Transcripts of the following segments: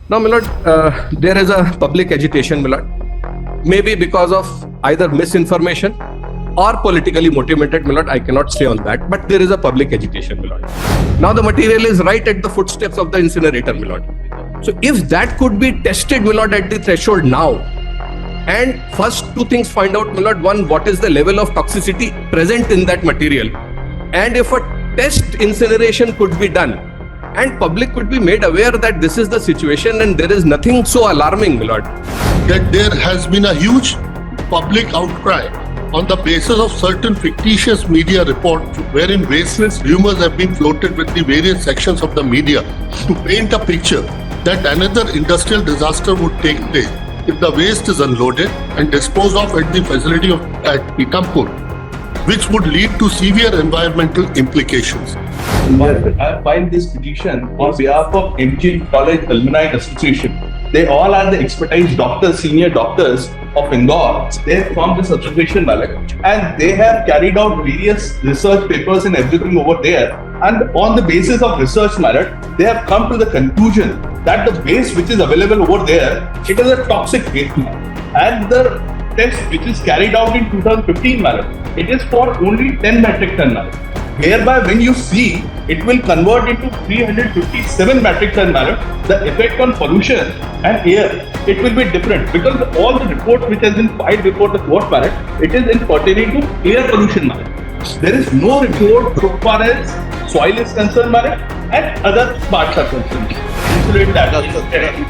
Now, my lord, there is a public agitation, my lord. Maybe because of either misinformation or politically motivated, my lord. I cannot say on that, but there is a public agitation, my lord. Now, the material is right at the footsteps of the incinerator, my lord. So, if that could be tested, my lord, at the threshold now, and first two things find out, my lord. One, what is the level of toxicity present in that material, and if a test incineration could be done, and public could be made aware that this is the situation and there is nothing so alarming, my lord. That there has been a huge public outcry on the basis of certain fictitious media reports wherein baseless rumors have been floated with the various sections of the media to paint a picture that another industrial disaster would take place if the waste is unloaded and disposed of at the facility at Pithampur, which would lead to severe environmental implications. I filed this petition on behalf of MG College Alumni Association. They all are the expertise doctors, senior doctors of Indore. They have formed this association, Malik, and they have carried out various research papers and everything over there. And on the basis of research, Malik, they have come to the conclusion that the waste which is available over there, it is a toxic waste. And the test which is carried out in 2015, Malik, it is for only 10 metric ton, Malik. Hereby, when you see, it will convert into 357 metric ton matter. The effect on pollution and air, it will be different because all the reports which has been filed before the court matter, it is in pertaining to air pollution matter. There is no report so far as soil is concerned matter and other parts are concerned. Insulate that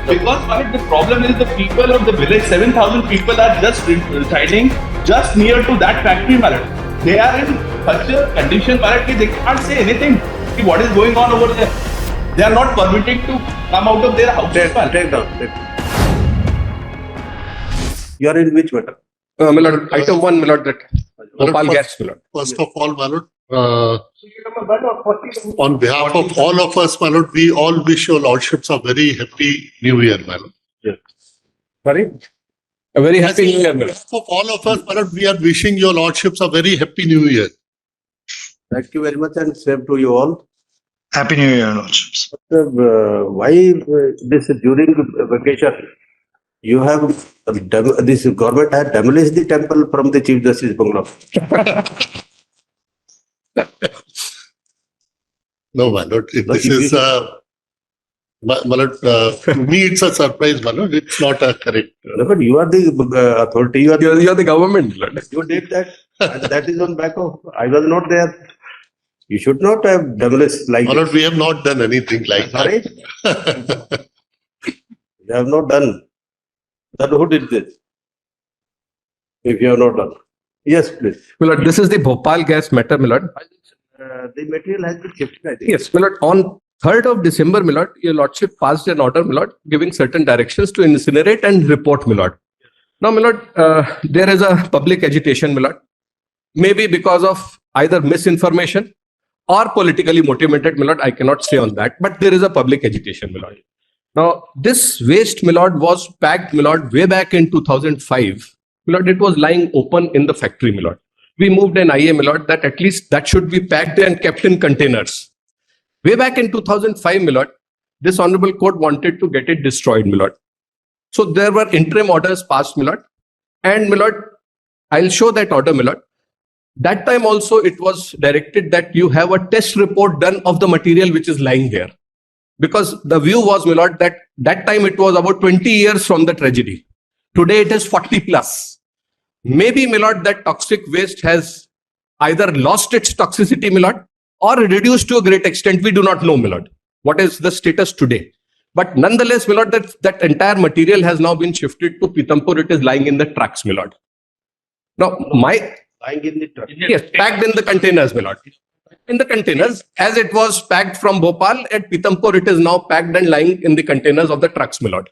because Malik, the problem is the people of the village, 7,000 people are just residing just near to that factory matter. They are in such a condition where they can't say anything. What is going on over there? They are not permitted to come out of their house. Take down. You are in which matter? My lord, item 1, my lord, that Bhopal Gas, my lord. First of all, my lord, on behalf of all of us, my lord, we all wish your lordships a very happy new year, my lord. Yes. Sorry? A very happy new year, my On lord. behalf of all of us, my lord, we are wishing your lordships a very happy new year. Thank you very much and same to you all. Happy New Year, Lordships. Why this during vacation you have this government has demolished the temple from the Chief Justice bungalow? No, my lord, this is my lord, to me it's a surprise, my lord. It's not a correct. No, but you are the authority. You You are the government, my lord. you did that. And that is on back of. I was not there. You should not have demolished like My lord, we have not done anything like Sorry? that. You have not done. Then who did this? If you have not done. Yes, please. My lord, this is the Bhopal Gas matter, my lord. The material has been shifted, I think. Yes, my lord. On 3rd of December, my lord, your lordship passed an order, my lord, giving certain directions to incinerate and report, my lord. Now, my lord, there is a public agitation, my lord. Maybe because of either misinformation or politically motivated, my lord. I cannot say on that, but there is a public agitation, my lord. Now, this waste, my lord, was packed, my lord, way back in 2005. My lord, it was lying open in the factory, my lord. We moved an IA, my lord, that at least that should be packed and kept in containers. Way back in 2005, my lord, this honorable court wanted to get it destroyed, my lord. So there were interim orders passed, my lord. And, my lord, I'll show that order, my lord. That time also it was directed that you have a test report done of the material which is lying there. Because the view was, my lord, that that time it was about 20 years from the tragedy. Today it is 40 plus. Maybe, my lord, that toxic waste has either lost its toxicity, my lord, or reduced to a great extent. We do not know, my lord, what is the status today. But nonetheless, my lord, that entire material has now been shifted to Pithampur. It is lying in the trucks, my lord. Now, Lying in the truck. yes, packed in the containers, my lord. In the containers, as it was packed from Bhopal, at Pithampur, it is now packed and lying in the containers of the trucks, my lord.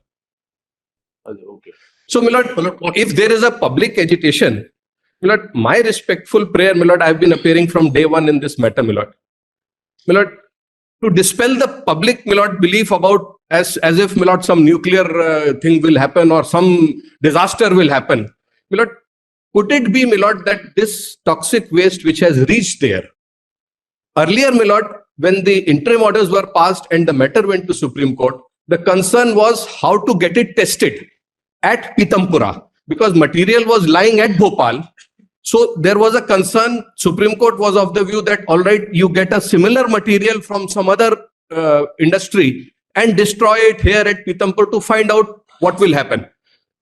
Okay. So, my lord, if there is a public agitation, my lord, my respectful prayer, my lord, I have been appearing from day one in this matter, my lord. My lord, to dispel the public, my lord, belief about as if, my lord, some nuclear thing will happen or some disaster will happen. My lord, could it be, my lord, that this toxic waste which has reached there, earlier, my lord, when the interim orders were passed and the matter went to Supreme Court, The concern was how to get it tested at Pitampura because material was lying at Bhopal. So there was a concern. Supreme Court was of the view that, all right, you get a similar material from some other industry and destroy it here at Pitampur to find out what will happen.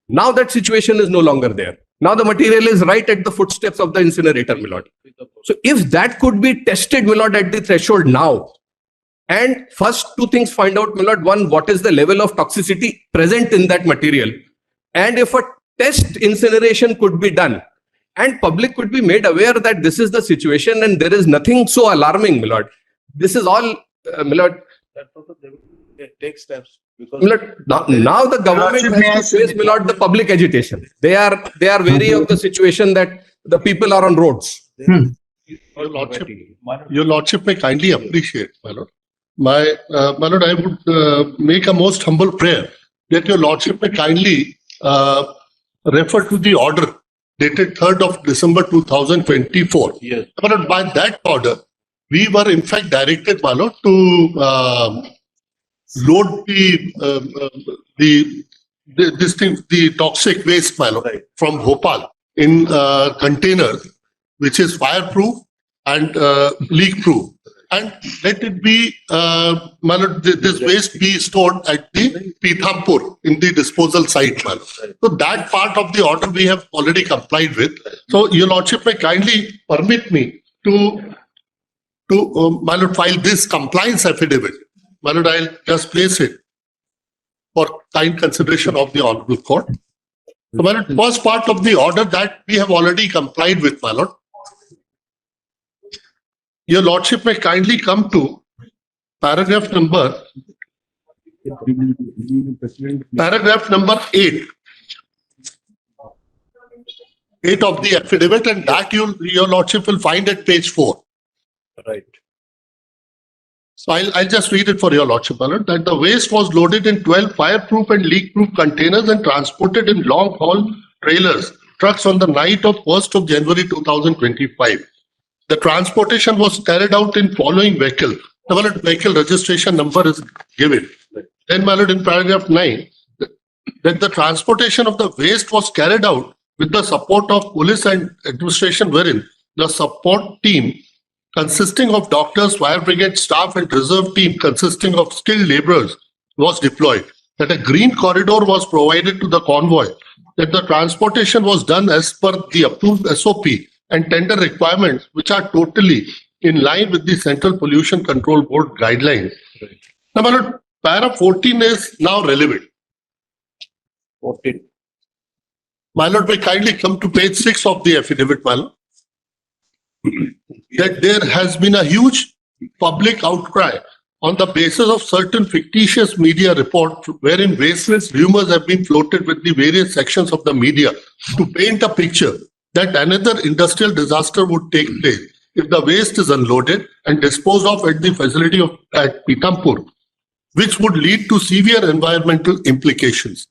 Now that situation is no longer there. Now the material is right at the footsteps of the incinerator, my lord. So if that could be tested, my lord, at the threshold now, and first two things find out, my lord, one, what is the level of toxicity present in that material, and if a test incineration could be done, and public could be made aware that this is the situation and there is nothing so alarming, my lord. This is all, my lord. Take steps. My lord, now the government has to face, my lord, the public agitation. They are wary of the situation that the people are on roads. Your Lordship may kindly appreciate, my Lord. My Lord, I would make a most humble prayer that your Lordship may kindly refer to the order dated 3rd of December 2024. Yes. But by that order, we were in fact directed, my Lord, to load the toxic waste, my Lord, Right. from Bhopal in containers, which is fireproof and leak-proof. And let it be, my Lord, this waste be stored at the Pithampur in the disposal site, my Lord. So that part of the order we have already complied with. So your Lordship may kindly permit me to my Lord, file this compliance affidavit. My Lord, I'll just place it for kind consideration of the Honorable Court. So, my Lord, first part of the order that we have already complied with, my Lord. Your Lordship may kindly come to paragraph number 8. 8 of the affidavit, and that your Lordship will find at page 4. Right. So I'll just read it for your Lordship, my Lord, that the waste was loaded in 12 fireproof and leak-proof containers and transported in long-haul trailers, trucks on the night of 1st of January 2025. The transportation was carried out in following vehicle. The my Lord, vehicle registration number is given. Then, my Lord, in paragraph 9, that the transportation of the waste was carried out with the support of police and administration, wherein the support team consisting of doctors, fire brigade staff, and reserve team consisting of skilled laborers was deployed. That a green corridor was provided to the convoy. That the transportation was done as per the approved SOP and tender requirements, which are totally in line with the Central Pollution Control Board guidelines. Now, my Lord, para 14 is now relevant. 14. My Lord, may kindly come to page 6 of the affidavit, my Lord. That there has been a huge public outcry on the basis of certain fictitious media reports wherein baseless rumors have been floated with the various sections of the media to paint a picture that another industrial disaster would take place if the waste is unloaded and disposed of at the facility at Pithampur, which would lead to severe environmental implications.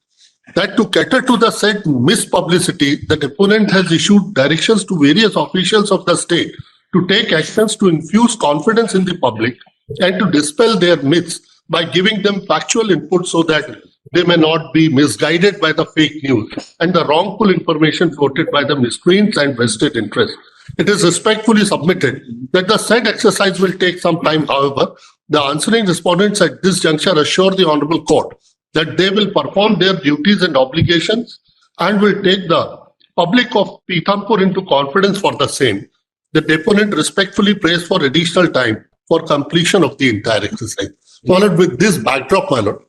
That to cater to the said mispublicity, the deponent has issued directions to various officials of the state to take actions to infuse confidence in the public and to dispel their myths by giving them factual input so that they may not be misguided by the fake news and the wrongful information floated by the miscreants and vested interests. It is respectfully submitted that the said exercise will take some time. However, the answering respondents at this juncture assure the Honorable Court that they will perform their duties and obligations and will take the public of Pithampur into confidence for the same. The deponent respectfully prays for additional time for completion of the entire exercise. Followed with this backdrop, my Lord,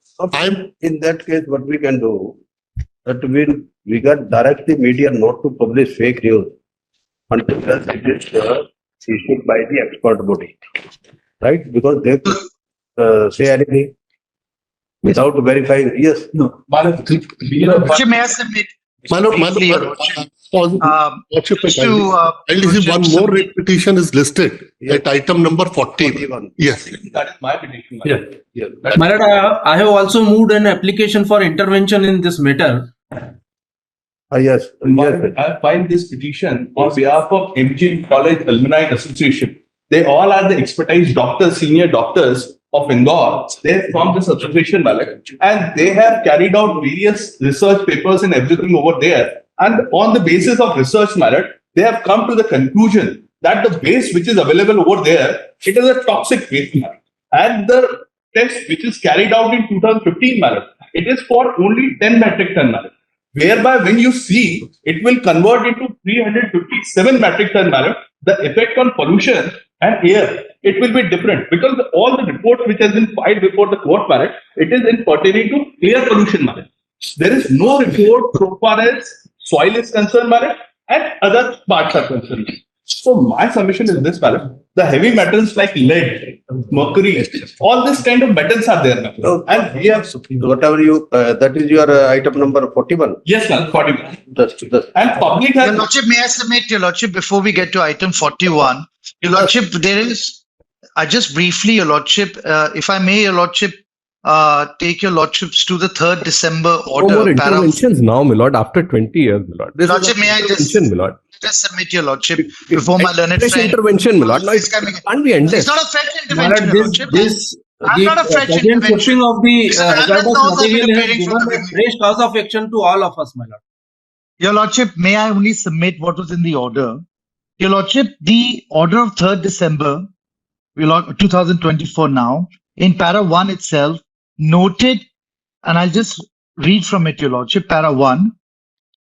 In that case, what we can do, that we can direct the media not to publish fake news until it is issued by the expert body, right? Because they could say anything without verifying. Yes. No. Lordship, may I submit? my Lord, briefly, Your Lordship? Lordship, Just kindly. to, Kindly see one more writ petition is listed Yes. at item number 14. 41. Yes. That is my petition. my Yeah. lord. Yes. My lord, I have also moved an application for intervention in this matter. Yes. Yes. I filed this petition on behalf of MG College Alumni Association. They all are the expertise doctors, senior doctors of Indore, they formed this association, Malik, and they have carried out various research papers and everything over there. And on the basis of research, Malik, they have come to the conclusion that the waste which is available over there, it is a toxic waste, Malik. And the test which is carried out in 2015, Malik, it is for only 10 metric ton, Malik. Whereby when you see, it will convert into 357 metric ton, Malik. The effect on pollution and air, it will be different because all the reports which has been filed before the court, Malik, it is in pertaining to air pollution, Malik. There is no report so far as soil is concerned, Malik, and other parts are concerned. So my submission is this, Malik. The heavy metals like lead, mercury, all this kind of metals are there, Malik. And we have Whatever you, that is your item number 41. yes, Malik, 41. And public Your has Lordship, may I submit, Your Lordship, before we get to item 41, Your Lordship, there is, just briefly, Your Lordship, if I may, Your Lordship, take Your Lordships to the 3rd December No order. more interventions now, my lord, after 20 years, my lord. This Lordship, is may I just- intervention, my lord. Just submit, Your Lordship, before my learned Fresh friend. intervention, my lord. No, it can't be endless. It's not a fresh intervention, Your Lordship. I'm The not a fresh present intervention. shipping of the Mr. hazardous Randall knows I've been material has appearing given from the a fresh cause of action to all of us, my lord. Your Lordship, may I only submit what was in the order? Your Lordship, the order of 3rd December, 2024 now, in para 1 itself, noted, and I'll just read from it, Your Lordship, para 1.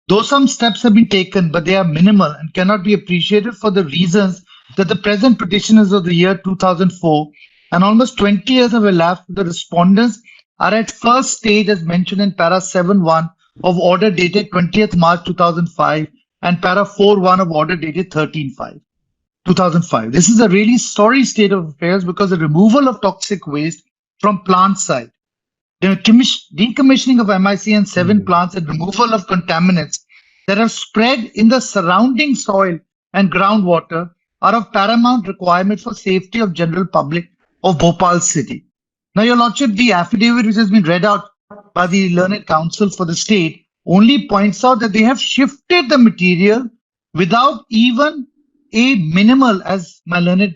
Though some steps have been taken, but they are minimal and cannot be appreciated for the reasons that the present petitioners of the year 2004 and almost 20 years have elapsed, the respondents are at first stage as mentioned in para 7.1 of order dated 20th March 2005 and para 4.1 of order dated 13/5/2005. This is a really sorry state of affairs because the removal of toxic waste from plant site, the decommissioning of MICN 7 plants and removal of contaminants that have spread in the surrounding soil and groundwater are of paramount requirement for safety of general public of Bhopal city. Now, Your Lordship, the affidavit which has been read out by the learned counsel for the state only points out that they have shifted the material without even a minimal, as my learned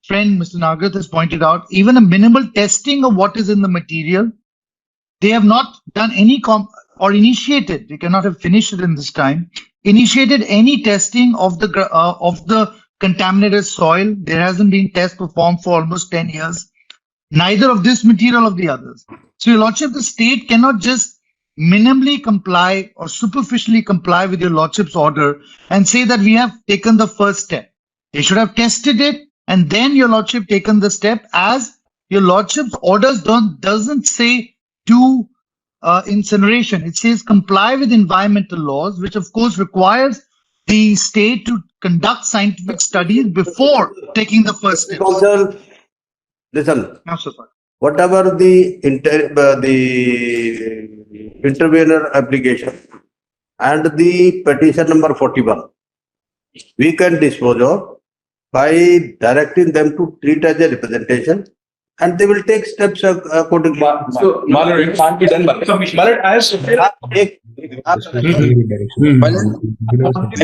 friend Mr. Nagarth has pointed out, even a minimal testing of what is in the material. They have not done any or initiated, they cannot have finished it in this time, initiated any testing of the contaminated soil. There hasn't been test performed for almost 10 years. Neither of this material of the others. So, Your Lordship, the state cannot just minimally comply or superficially comply with Your Lordship's order and say that we have taken the first step. They should have tested it and then Your Lordship taken the step, as Your Lordship's orders doesn't say to incineration. It says comply with environmental laws, which of course requires the state to conduct scientific studies before taking the first step. Counsel, listen. No, sir, sorry. Whatever the intervener application and the petition number 41, we can dispose of by directing them to treat as a representation, and they will take steps accordingly. so Malad, it can't be done. Malad, I have I'm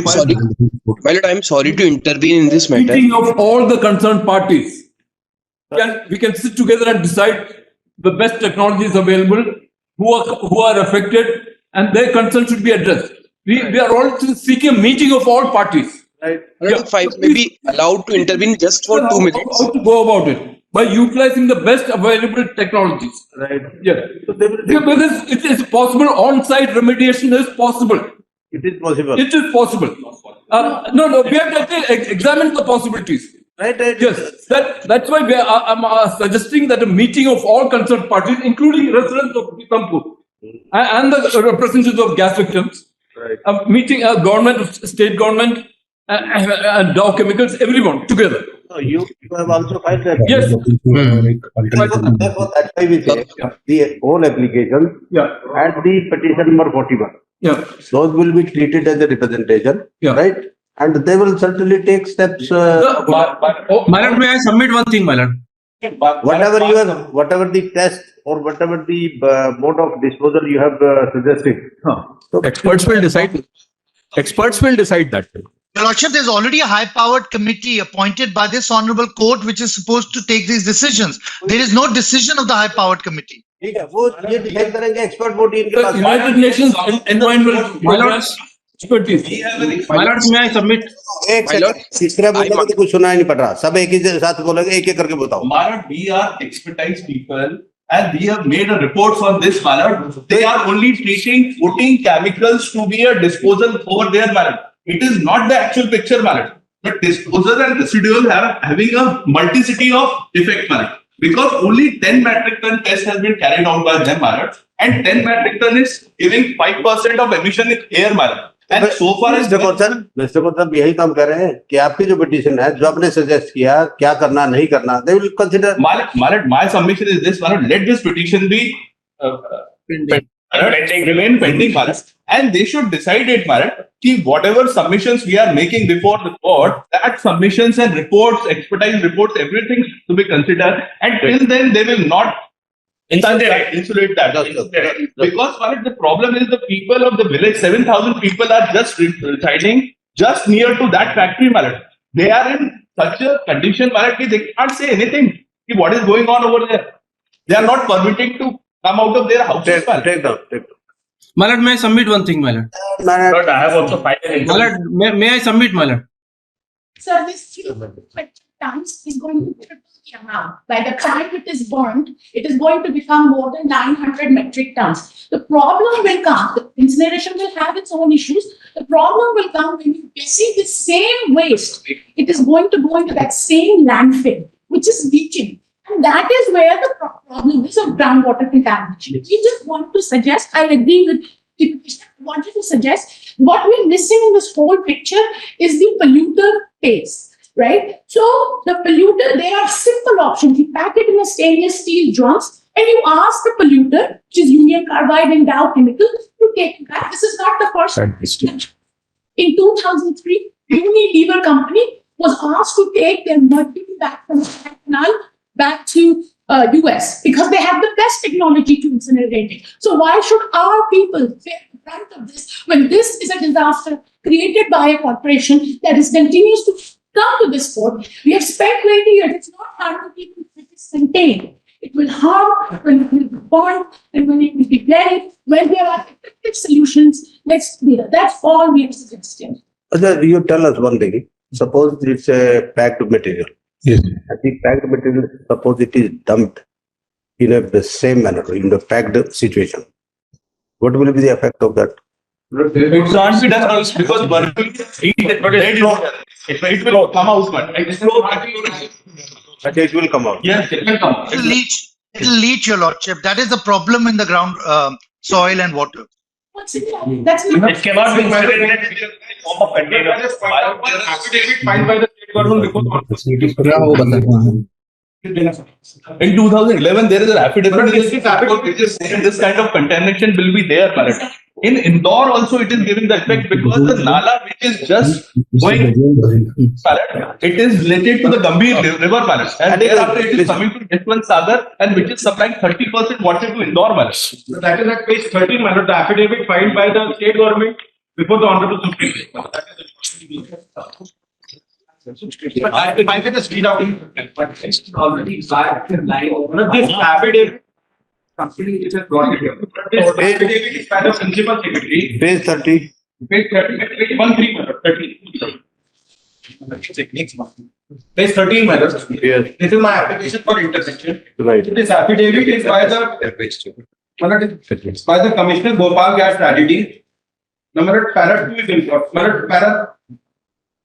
sorry. Pilot, I'm sorry to intervene in this matter. Meeting of all the concerned parties. We can sit together and decide the best technologies available, who are affected, and their concerns should be addressed. We are all seeking a meeting of all parties. Right. If I may be allowed to intervene just for 2 minutes. How to go about it? By utilizing the best available technologies. Right. Yeah. So they will, Yeah, because it is possible, on-site remediation is possible. it is possible. It is possible. No, we have to examine the possibilities. Right, right. Yes, that's why I'm suggesting that a meeting of all concerned parties, including residents of Pithampur and the representatives of gas victims, Right. a meeting, government, state government, and Dow Chemicals, everyone together. So you have also filed that. Yes. Therefore, that's why we say the whole application Yeah. and the petition number 41. Yeah. Those will be treated as a representation, Yeah. right? And they will certainly take steps. My lord, may I submit one thing, my lord? Whatever the test or whatever the mode of disposal you have suggested. So Experts will decide. Experts will decide that. Your Lordship, there's already a high-powered committee appointed by this honorable court which is supposed to take these decisions. There is no decision of the high-powered committee. ठीक है, वो ये decide करेंगे expert body इनके पास. The United Nations Environment Program expertise. My lords, may I submit? एक My lord, second, तीसरा बोलेगा तो कुछ सुना ही नहीं पड़ रहा. सब एक ही साथ बोलेंगे, एक एक करके बताओ. Malad, we are expertise people and we have made a report on this, Malad. They are only putting chemicals to be a disposal over there, Malad. It is not the actual picture, Malad. The disposal and residual having a multiplicity of effect, Malad. Because only 10 metric ton test has been carried out by them, Malad. And 10 metric ton is giving 5% of emission in air, Malad. And so far as mister Kaur साहब यही काम कर रहे हैं कि आपकी जो petition है, जो आपने सजेस्ट किया क्या करना नहीं करना, they will consider. Malad, my submission is this, Malad. Let this petition be remain pending, Malad. And they should decide it, Malad. Ki whatever submissions we are making before the court, that submissions and reports, expertise reports, everything to be considered. And till then, they will not insulate that. Because Malad, the problem is the people of the village, 7,000 people are just residing just near to that factory, Malad. They are in such a condition, Malad, they can't say anything. Ki what is going on over there? They are not permitting to come out of their houses. Take down. My lord, may I submit one thing, my lord? But I have also filed an My lord, may I submit, my lord? Sir, this 320 tons is going to triple the amount. By the time it is burnt, it is going to become more than 900 metric tons. The problem will come, the incineration will have its own issues. The problem will come when you see the same waste. It is going to go into that same landfill, which is leaching. And that is where the problem is of groundwater contamination. We just want to suggest, I agree with the petitioner, wanted to suggest what we're missing in this whole picture is the polluter pays, right? So the polluter, there are simple options. You pack it in a stainless steel drums and you ask the polluter, which is Union Carbide and Dow Chemical, to take it back. This is not the first time. In 2003, Unilever company was asked to take their mercury back from the canal back to US because they have the best technology to incinerate it. So why should our people bear the brunt of this when this is a disaster created by a corporation that is continues to come to this port? We have spent 20 years. It's not harming people if it is contained. It will harm when it will be burned and when it will be buried. When there are effective solutions, let's do that. That's all we are suggesting. You tell us one thing. Suppose it's a packed material. Yes. I think packed material, suppose it is dumped in the same manner, in the packed situation. What will be the effect of that? It can't be done else because it will come out. It will come out. Yes, it will come out. It'll leach, your lordship. That is the problem in the ground, soil and water. What's it? That's not. It cannot be considered in a form of container. Affidavit filed by the state government before. In 2011, there is an affidavit which is saying this kind of contamination will be there, Malad. In Indore also it is giving the effect because the Nala which is just going, Malad, it is related to the Gambhir river, Malad. And thereafter it is coming to Yeshwant Sagar and which is supplying 30% water to Indore, Malad. So that is at page 13, Malad, the affidavit filed by the state government before the Honorable Supreme Court. But if I can just read out, but it's already back in line. This affidavit, company is brought it here. This affidavit is by the principal secretary. Page 30. Page 30, page 13, 13. Page 13, Madam. Yes. This is my application for intersection. Right. This affidavit is by the Commissioner Bhopal Gas Tragedy. Number para 2 is important. Para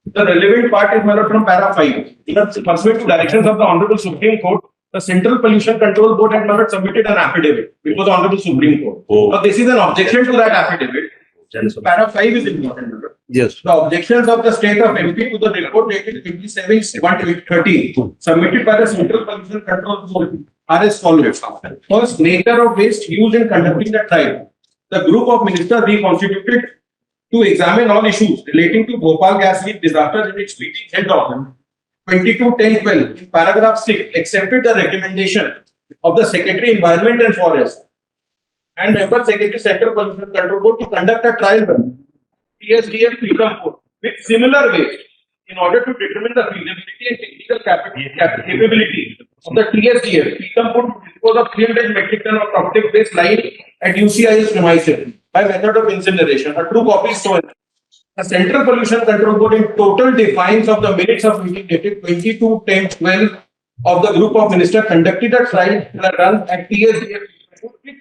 the relevant part is from para 5. Pursuant to directions of the Honorable Supreme Court, the Central Pollution Control Board had submitted an affidavit before the Honorable Supreme Court. Now this is an objection to that affidavit. Para 5 is important. Yes. The objections of the state of MP to the report dated 27/1/13 submitted by the Central Pollution Control Board are as follows. First, nature of waste used in conducting the trial. The group of ministers reconstituted to examine all issues relating to Bhopal gas leak disaster in its meeting held on 22/10/12. In paragraph 6, accepted the recommendation of the Secretary Environment and Forest and Member Secretary Central Pollution Control Board to conduct a trial run. TSDF Freedom Board with similar waste in order to determine the feasibility and technical capability of the TSDF, Pithampur, to dispose of 300 metric ton of toxic waste lying at UCI's premises by method of incineration. A true copy is so. The Central Pollution Control Board in total defiance of the minutes of meeting dated 22/10/12 of the group of ministers conducted a trial run at TSDF with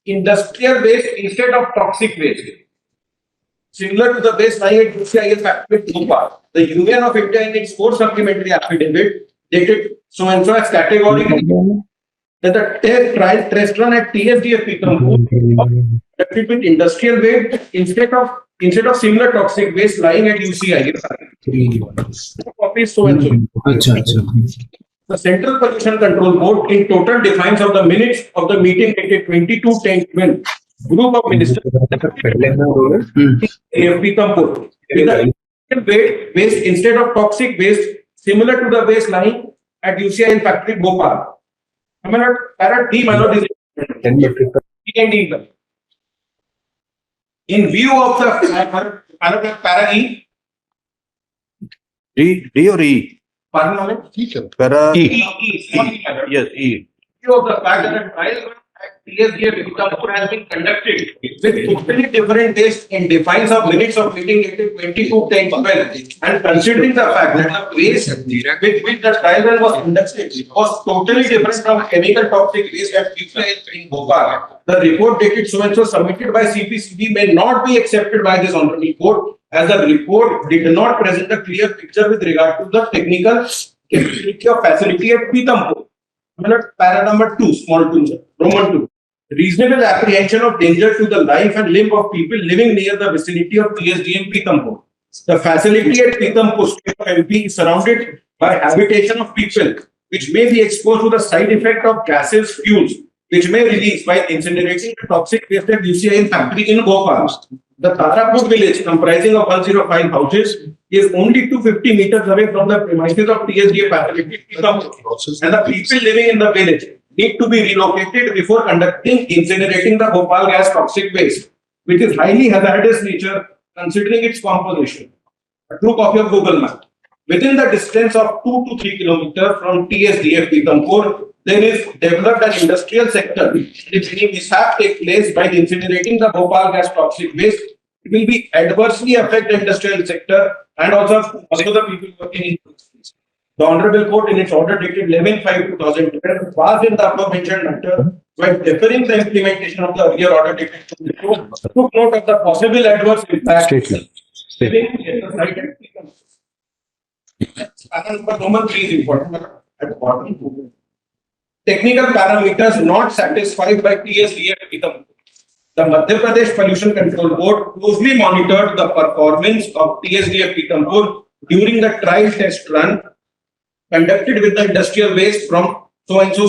industrial waste instead of toxic waste. Similar to the waste lying at UCIL factory at Bhopal, the Union of India in its core supplementary affidavit dated so and so as categorically that the trial test run at TSDF Pithampur conducted with industrial waste instead of similar toxic waste lying at UCIL. Copy so and so. The Central Pollution Control Board in total defiance of the minutes of the meeting dated 22/10/12 group of ministers Pithampur with the waste instead of toxic waste similar to the waste lying at UCIL factory Bhopal. Para D, my lord, is in view of the para E. D or E? Pardon, Para E. Yes, E. View of the fact that the trial at TSDF Pithampur has been conducted with totally different waste in defiance of minutes of meeting dated 22/10/12, and considering the fact that the waste with which the trial run was conducted was totally different from chemical toxic waste at UCIL in Bhopal, the report dated so and so submitted by CPCB may not be accepted by this honorable court, as the report did not present a clear picture with regard to the technical capability of facility at Pithampur. Para number 2, small 2, Roman 2. Reasonable apprehension of danger to the life and limb of people living near the vicinity of TSD in Pithampur. The facility at Pithampur, state of MP, is surrounded by habitation of people, which may be exposed to the side effect of gases, fuels, which may release by incinerating the toxic waste at UCIL factory in Bhopal. The Tarapur village, comprising of 105 houses, is only 250 meters away from the premises of TSDA facility, and the people living in the village need to be relocated before conducting incinerating the Bhopal gas toxic waste, which is highly hazardous nature considering its composition. A true copy of Google Map. Within the distance of 2 to 3 kilometers from TSDF Pithampur, there is developed an industrial sector which any mishap take place by incinerating the Bhopal gas toxic waste. It will be adversely affect the industrial sector and also the people working in industries. The Honorable Court in its order dated 11/5/2012 passed in the above mentioned matter while deferring the implementation of the earlier order dated 2022, took note of the possible adverse impact. Roman 3 is important at the bottom. Technical parameters not satisfied by TSDF Pithampur. The Madhya Pradesh Pollution Control Board closely monitored the performance of TSDF Pithampur during the trial test run conducted with the industrial waste from so and so.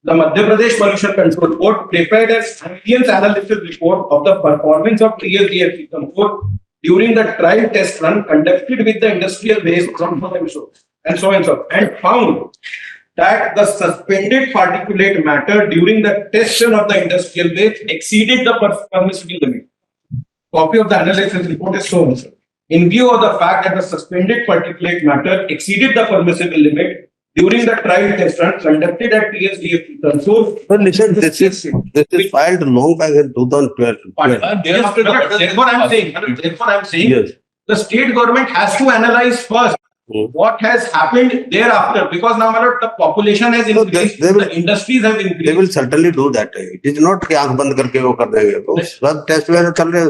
The Madhya Pradesh Pollution Control Board prepared a science analysis report of the performance of TSDF Pithampur during the trial test run conducted with the industrial waste from so and so, and found that the suspended particulate matter during the test run of the industrial waste exceeded the permissible limit. Copy of the analysis report is so and so. In view of the fact that the suspended particulate matter exceeded the permissible limit during the trial test run conducted at TSDF Pithampur. But listen, this is filed long back in 2012. Therefore, I'm saying, Yes. the state government has to analyze first what has happened thereafter, because now the population has increased, the industries have increased. They will certainly do that. It is not कि आंख बंद करके वो कर देंगे. तो सब test वगैरह चल रहे हैं.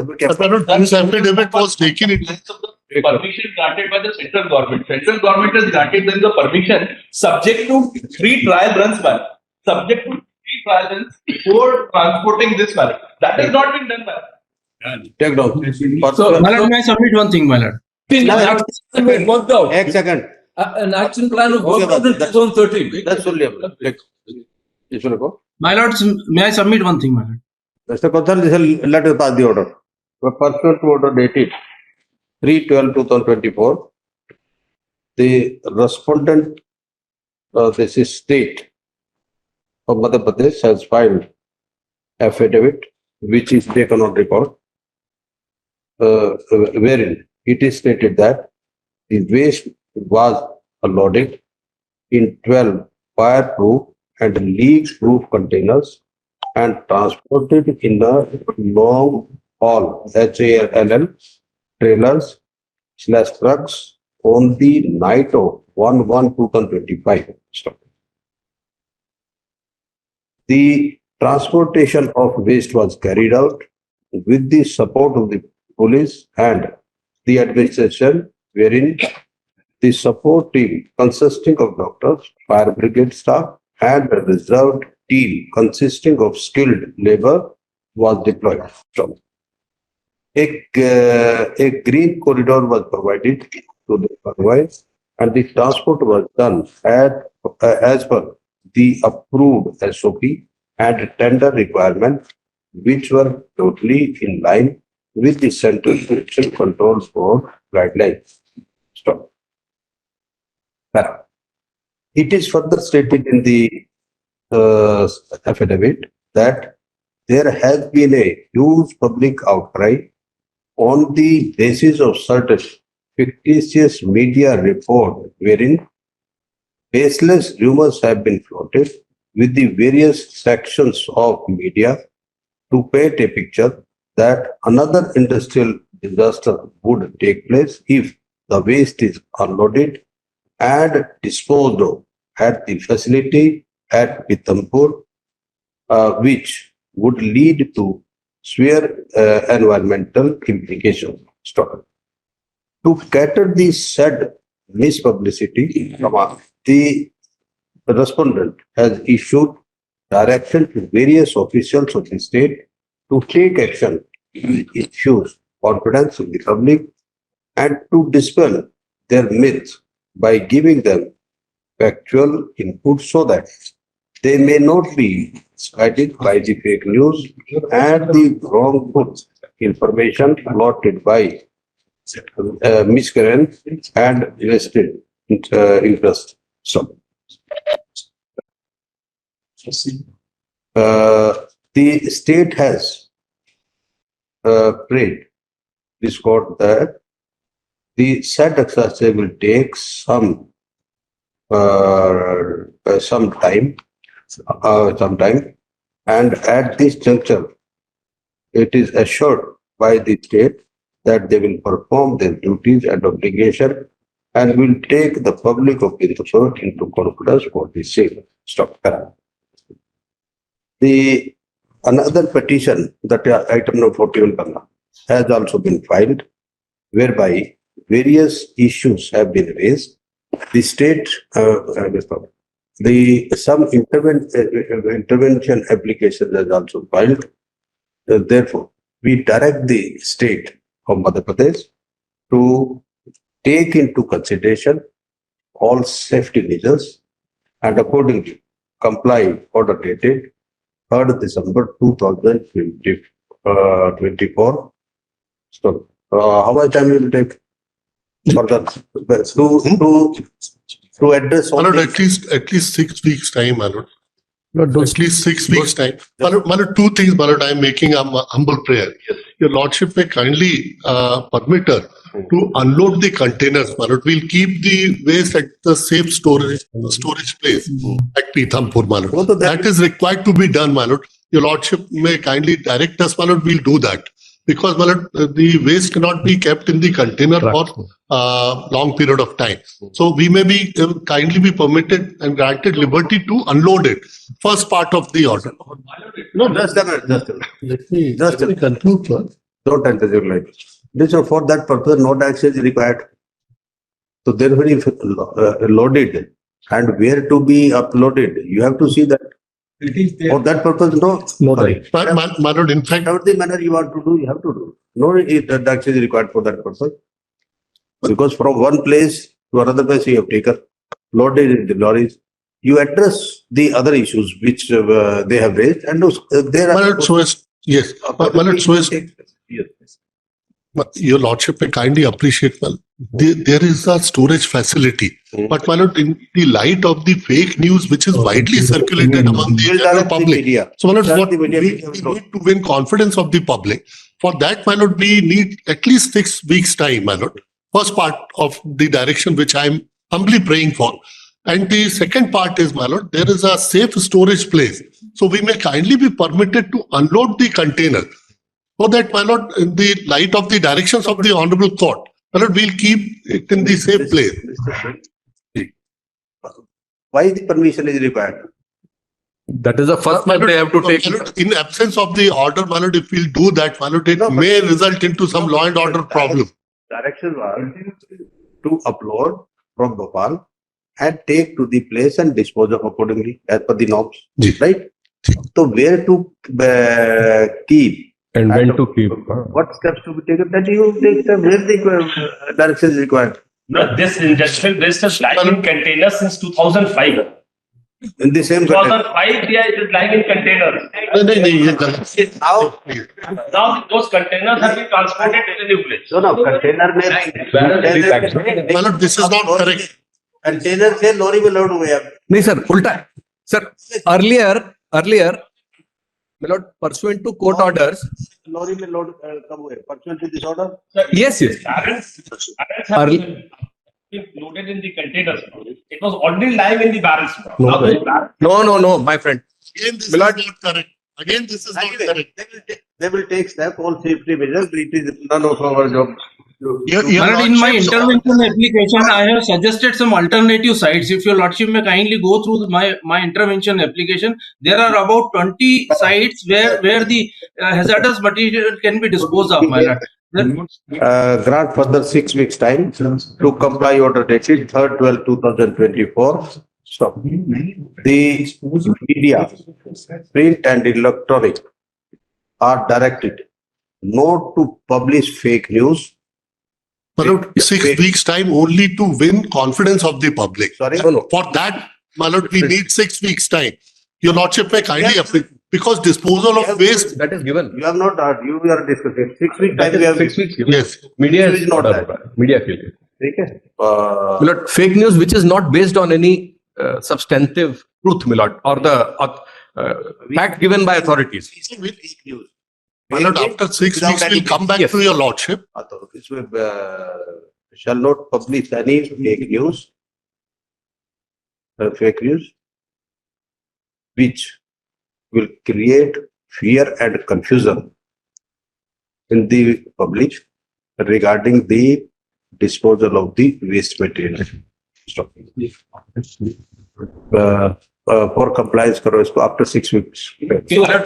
This affidavit was taken in permission granted by the central government. Central government has granted them the permission subject to 3 trial runs, man. Subject to 3 trial runs before transporting this man. That has not been done, man. Take down. So, my lord, may I submit one thing, my lord? Worked out. एक second. An action plan was worked out in 2013. That's only इसमें को. My lord, may I submit one thing, my lord? Mr. Kothal, let us pass the order. Pursuant to order dated 3/12/2024, the respondent, this is state of Madhya Pradesh, has filed affidavit which is taken on record, wherein it is stated that the waste was unloaded in 12 fireproof and leak-proof containers and transported in a long haul HALL trailers / trucks on the night of 1/1/2025. The transportation of waste was carried out with the support of the police and the administration, wherein the support team consisting of doctors, fire brigade staff, and a reserved team consisting of skilled labor was deployed. A green corridor was provided to the convoys, and the transport was done as per the approved SOP and tender requirements, which were totally in line with the Central Pollution Control Board guidelines. Stop. It is further stated in the affidavit that there has been a huge public outcry on the basis of certain fictitious media report wherein baseless rumors have been floated with the various sections of media to paint a picture that another industrial disaster would take place if the waste is unloaded and disposed of at the facility at Pithampur, which would lead to severe environmental implications. To cater the said mispublicity, the respondent has issued direction to various officials of the state to take action to infuse confidence in the public and to dispel their myths by giving them factual input so that they may not be guided by the fake news and the wrongful information floated by miscreants and vested interest. So, the state has prayed this court that the said exercise will take some time, and at this juncture, it is assured by the state that they will perform their duties and obligation and will take the public of Pithampur into confidence for the same. Stop. The another petition, that item number 41, has also been filed, whereby various issues have been raised. The state, some intervention application has also filed. Therefore, we direct the state of Madhya Pradesh to take into consideration all safety measures and accordingly comply order dated 3rd December 2024. So, how much time will it take for that to address all at least 6 weeks time, my lord. At least 6 weeks time. My lord, two things, my lord, I am making a humble prayer. Yes. Your lordship may kindly permit her to unload the containers, my lord. We'll keep the waste at the safe storage place at Pithampur, my lord. That is required to be done, my lord. Your lordship may kindly direct us, my lord. We'll do that. Because, my lord, the waste cannot be kept in the container for long period of time. So we may be kindly be permitted and granted liberty to unload it. First part of the order. No, just a minute. Let me conclude, sir. Don't enter your life. For that purpose, no tax is required. So therefore, if loaded and where to be uploaded, you have to see that. It is there. For that purpose, no. My lord, in fact, the manner you want to do, you have to do. No tax is required for that purpose. Because from one place to another place you have taken, loaded in the lorries, you address the other issues which they have raised, and there are. My lord, yes. My lord, yes. Your lordship may kindly appreciate, well, there is a storage facility. But my lord, in the light of the fake news which is widely circulated among the general public, so my lord, what we need to win confidence of the public. For that, my lord, we need at least 6 weeks time, my lord. First part of the direction which I am humbly praying for. And the second part is, my lord, there is a safe storage place. So we may kindly be permitted to unload the container. So that, my lord, in the light of the directions of the Honorable Court, my lord, we'll keep it in the safe place. Why the permission is required? That is the first step they have to take. My lord, in absence of the order, my lord, if we'll do that, my lord, it No, but- may result into some law and order problem. Direction was to upload from Bhopal and take to the place and dispose of accordingly as per the norms, Ji. right? So where to keep? And when to keep. What steps to be taken? That you take the where the direction is required. No, this industrial waste is lying in containers since 2005. In the same container. 2005, yeah, it is lying in containers. Now, Now those containers have been transported to the new place. so now container My lord, this is not correct. Container से lorry में load हुए अब नहीं sir, उल्टा है sir. Earlier, my lord, pursuant to court orders. Lorry में load कब हुए pursuant to this order Yes. Barrels have been loaded in the containers. It was already lying in the barrels. Now those barrels- No, my friend. Again, this My lord, is not correct. Again, this is not correct. they will take step all safety measures. It is none of our job. Your But in my lordships, intervention application, I have suggested some alternative sites. If your lordship may kindly go through my intervention application, there are about 20 sites where the hazardous material can be disposed of, my lord. Grant further 6 weeks time to comply order dated 3/12/2024. Stop. The media, print and electronic are directed not to publish fake news. My lord, 6 weeks time only to win confidence of the public. Sorry? For that, my lord, we need 6 weeks time. Your lordship may kindly approve because disposal of waste. That is given. You have not heard, you are discussing. 6 weeks time That we have. is 6 weeks given. Yes. Media Is is not not that. media के लिए. ठीक है? My lord, fake news which is not based on any substantive truth, my lord, or the fact given by authorities. Fake news. My lord, after 6 Without weeks, any- we'll come back Yes. to your lordship. तो इसमें shall not publish any fake news, which will create fear and confusion in the public regarding the disposal of the waste material. Stop. For compliance करो इसको after 6 weeks.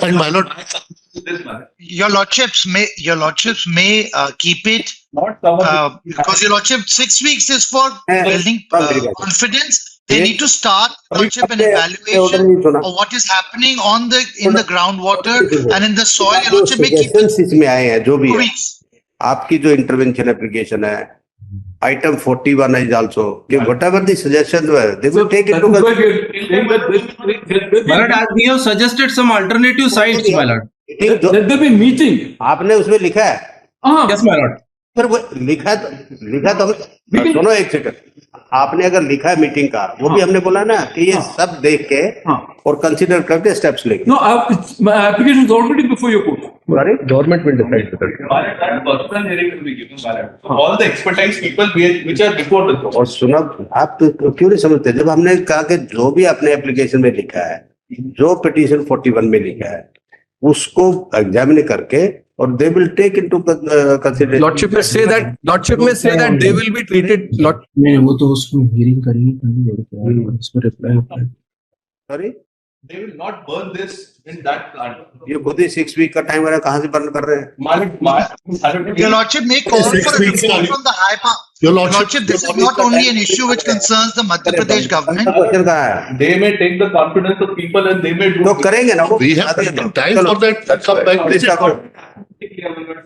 And my lord, your lordships may keep it because your lordship 6 weeks is for building confidence. They need to start lordship an evaluation of what is happening in the groundwater and in the soil. Your lordship may keep it इसमें आए हैं जो भी 2 है weeks. आपकी जो intervention application है item 41 is also whatever the suggestions were they will take into My lord, we have suggested some alternative sites, my lord. Let there be meeting. आपने उसमें लिखा है Yes, my lord. फिर वो लिखा तो हमें सुनो एक सेकंड आपने अगर लिखा है मीटिंग का वो भी हमने बोला ना कि ये सब देख के और कंसीडर करके स्टेप्स लेंगे No, my application is already before your court. Government will decide whether. That personal hearing will be given by that. So all the expertise people which are before the court. और सुना आप तो क्यों नहीं समझते जब हमने कहा कि जो भी आपने एप्लीकेशन में लिखा है जो पिटीशन 41 में लिखा है उसको एग्जामिन करके और they will take into consideration Lordship may say that they will be treated. नहीं, वो तो उसको hearing करेंगे, उस पर reply. Sorry They will not burn this in that plant. ये खुद ही 6 वीक का टाइम है कहाँ से बर्न कर रहे हैं Your lordship may call for a 6 weeks report time. from the high power. Your Your lordship, lordship, this is not only an issue which concerns the Madhya Pradesh government. Question कहाँ है They may take the confidence of people and they may do. तो करेंगे ना वो we have time for that. Come back. Please talk about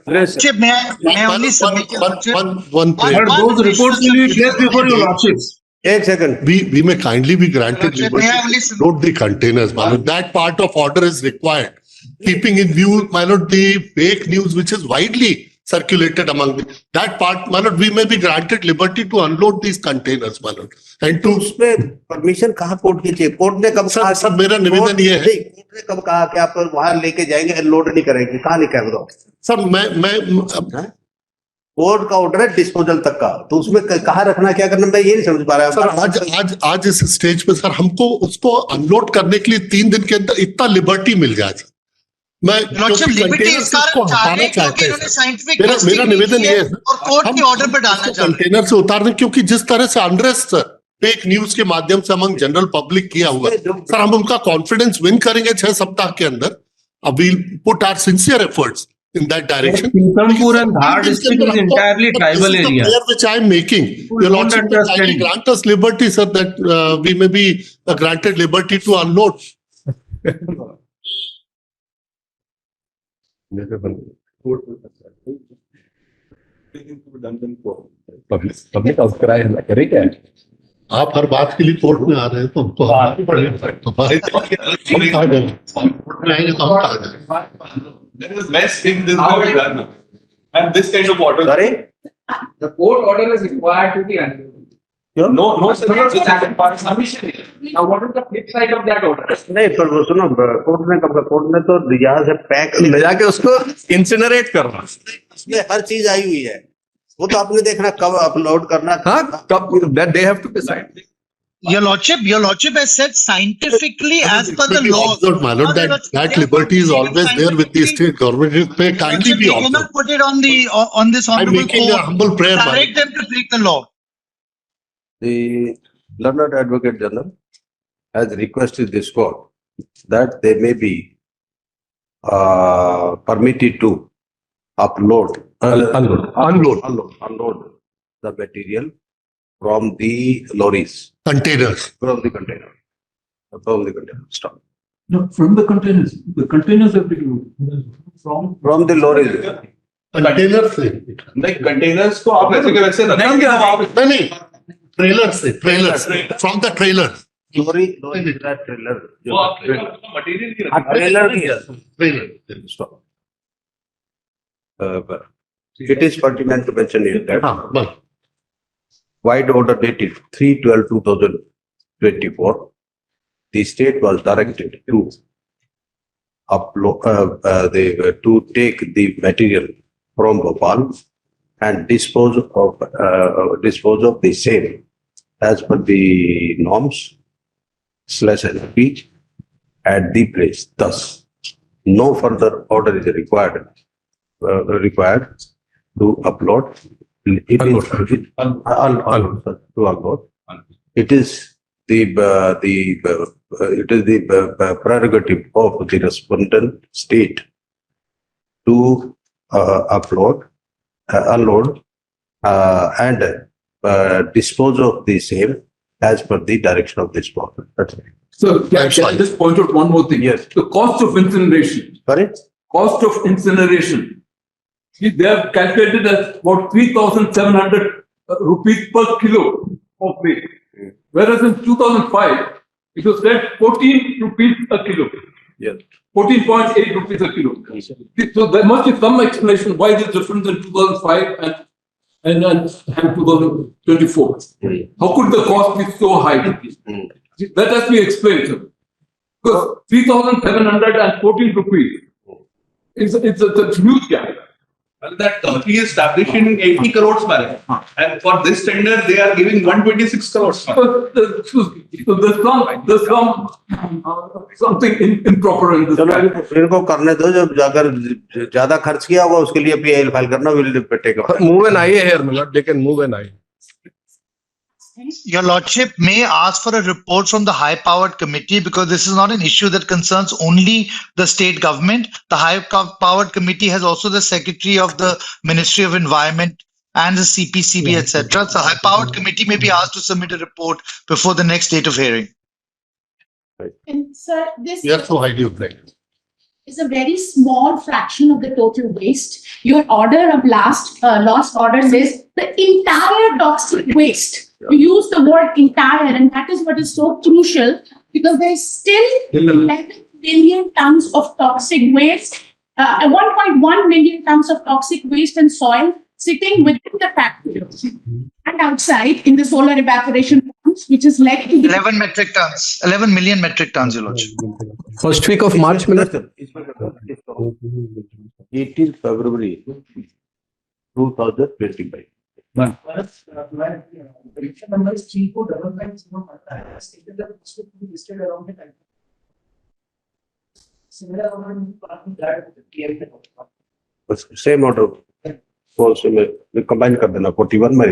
Lordship, may I only submit your lordship? One But prayer. those reports will be placed before your lordships. एक second We may kindly be granted Lordship, may I only liberty to load the containers, my lord. That part of order is required. Keeping in view, my lord, the fake news which is widely circulated among them. That part, my lord, we may be granted liberty to unload these containers, my lord. And to उसमें permission कहाँ court की चाहिए? Court ने कब कहा? Sir मेरा निवेदन ये है, कोर्ट ने कब कहा कि आप वहां लेके जाएंगे, अनलोड नहीं करेंगे? कहाँ लिखा है बताओ? सर मैं कोर्ट का ऑर्डर है डिस्पोजल तक का, तो उसमें कहाँ रखना, क्या करना, मैं ये नहीं समझ पा रहा सर आज इस स्टेज पे सर हमको उसको अनलोड करने के लिए 3 दिन के अंदर इतना लिबर्टी मिल जाए। मैं मेरा निवेदन ये है कंटेनर से उतारने, क्योंकि जिस तरह से अनरेस्ट फेक न्यूज के माध्यम से अमंग जनरल पब्लिक किया हुआ है सर, हम उनका कॉन्फिडेंस विन करेंगे 6 सप्ताह के अंदर। We put our sincere efforts in that direction. Pithampur and Dhar district is entirely tribal area. Which I am making. Your Lordship kindly grant us liberty, sir, that we may be granted liberty to unload. Public outcry करे क्या? आप हर बात के लिए court में आ रहे हैं तो हमको आना पड़ेगा। There is less if this will be done. And this kind of order. Sorry? The court order is required to be unloaded. No, sir. Now, what is the flip side of that order? नहीं, पर सुनो, court ने कब, court ने तो यहाँ से pack ले जाके उसको इंसिनरेट करना, उसमें हर चीज आई हुई है, वो तो आपने देखना कब अपलोड करना। हाँ, कब, that they have to decide. Your lordship has said scientifically as per the law. My lord, that liberty is always there with the state government. It may kindly be observed. You cannot put it on this honorable I'm making court. a humble prayer. Direct them to break the law. The learned advocate general has requested this court that they may be permitted to unload the material from the lorries. Containers. From the container. Stop. No, from the containers. The containers have to be from the lorries. Containers से नहीं, containers को आप वैसे के वैसे रखेंगे आप नहीं trailers से from the trailers. Lorry that trailer. वो आपका material trailer. Stop. It is pertinent to mention here that wide order dated 3/12/2024, the state was directed to upload to take the material from Bhopal and dispose of the same as per the norms /NP at the place. Thus, no further order is required to upload. It is the prerogative of the respondent state to unload and dispose of the same as per the direction of this court. That's it. So can I just point out one more thing? Yes. The cost of incineration. Sorry? Cost of incineration. See, they have calculated as about 3,700 rupees per kilo of waste. Whereas in 2005, it was said 14 rupees a kilo. Yes. 14.8 rupees a kilo. So there must be some explanation why this difference in 2005 and 2024. How could the cost be so high? That has to be explained, sir. Because 3,714 rupees it's a huge gap. Well, that Turkey is establishing 80 crores per annum. And for this tender, they are giving 126 crores. So there's something improper in this. चलो इनको करने दो, जब जाकर ज्यादा खर्च किया होगा उसके लिए PIL फाइल करना, will take a move an eye here, my lord. They can move an eye. Your lordship may ask for a report from the high-powered committee, because this is not an issue that concerns only the state government. The high-powered committee has also the secretary of the Ministry of Environment and the CPCB, etc. So high-powered committee may be asked to submit a report before the next date of hearing. And sir, this We are so highly objective. is a very small fraction of the total waste. Your order of last order says the entire toxic waste. You use the word entire, and that is what is so crucial, because there is still 11 billion tons of toxic waste 1.1 million tons of toxic waste and soil sitting within the factories and outside in the solar evaporation ponds, which has led to the 11 metric tons, 11 million metric tons, Your Lordship. First week of March, my lord. 18 February 2025. Same order. So मैं combine कर देना 41 में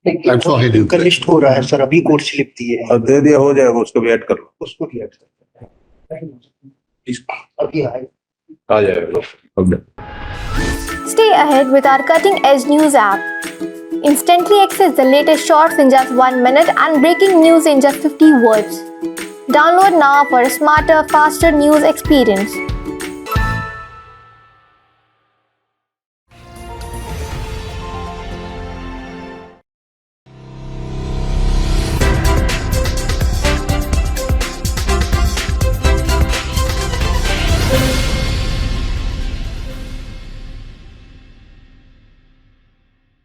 That's why I did. कनिष्ठ हो रहा है sir, अभी court slip दी है, अब दे दिया हो जाएगा, उसको भी ऐड कर लो, उसको भी ऐड कर अभी आए। आ जाएगा update. Stay ahead with our cutting-edge news app. Instantly access the latest shorts in just 1 minute and breaking news in just 50 words. Download now for a smarter, faster news experience.